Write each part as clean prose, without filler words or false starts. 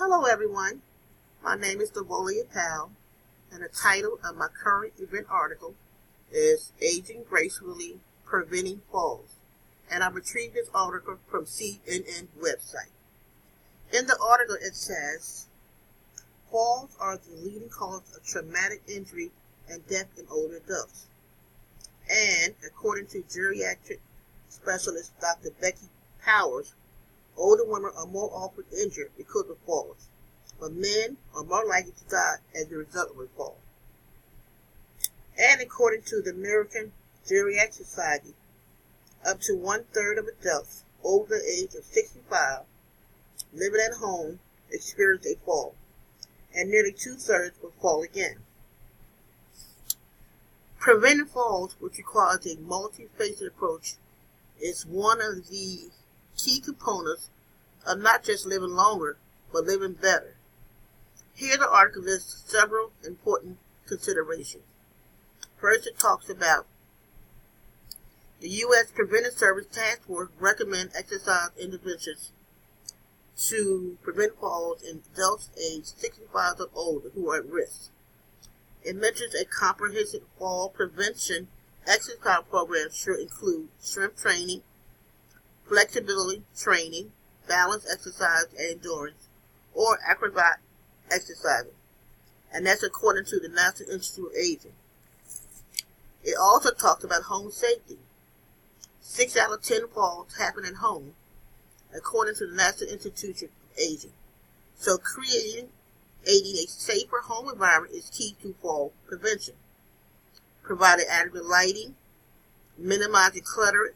Hello everyone, my name is Devolia Powell, and the title of my current event article is Aging Gracefully, Preventing Falls, and I retrieved this article from CNN website. In the article it says, falls are the leading cause of traumatic injury and death in older adults. And according to geriatric specialist Dr. Becky Powers, older women are more often injured because of falls, but men are more likely to die as a result of a fall. And according to the American Geriatric Society, up to 1/3 of adults over the age of 65 living at home experience a fall, and nearly 2/3 will fall again. Preventing falls, which requires a multifaceted approach, is one of the key components of not just living longer, but living better. Here the article lists several important considerations. First, it talks about the U.S. Preventive Service Task Force recommend exercise interventions to prevent falls in adults aged 65 or older who are at risk. It mentions a comprehensive fall prevention exercise program should include strength training, flexibility training, balance exercise and endurance, or acrobat exercising, and that's according to the National Institute of Aging. It also talks about home safety. 6 out of 10 falls happen at home, according to the National Institute of Aging. So creating a safer home environment is key to fall prevention. Providing adequate lighting, minimizing clutter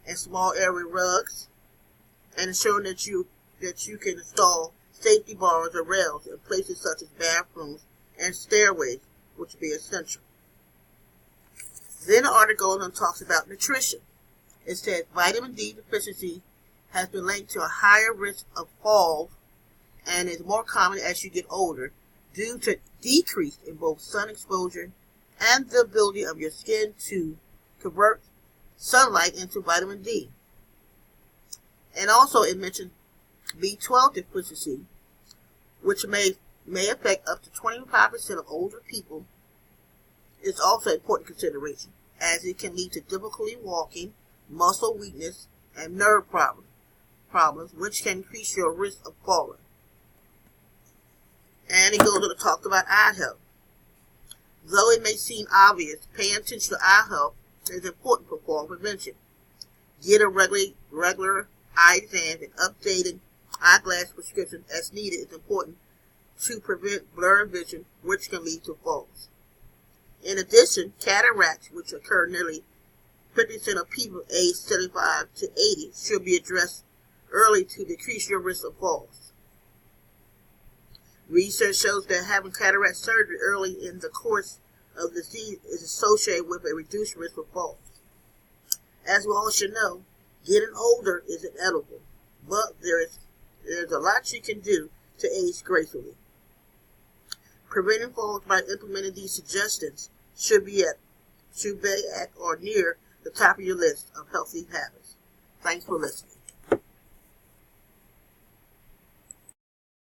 and small area rugs, and ensuring that you can install safety bars or rails in places such as bathrooms and stairways, which would be essential. Then the article goes and talks about nutrition. It says vitamin D deficiency has been linked to a higher risk of falls and is more common as you get older due to decrease in both sun exposure and the ability of your skin to convert sunlight into vitamin D. And also it mentions B12 deficiency, which may affect up to 25% of older people, is also an important consideration, as it can lead to difficulty walking, muscle weakness, and nerve problems, which can increase your risk of falling. And it goes on to talk about eye health. Though it may seem obvious, paying attention to eye health is important for fall prevention. Get a regular eye exam and updating eyeglass prescriptions as needed is important to prevent blurred vision, which can lead to falls. In addition, cataracts, which occur nearly 50% of people aged 75 to 80, should be addressed early to decrease your risk of falls. Research shows that having cataract surgery early in the course of the disease is associated with a reduced risk of falls. As we all should know, getting older is inevitable, but there's a lot you can do to age gracefully. Preventing falls by implementing these suggestions should be at or near the top of your list of healthy habits. Thanks for listening.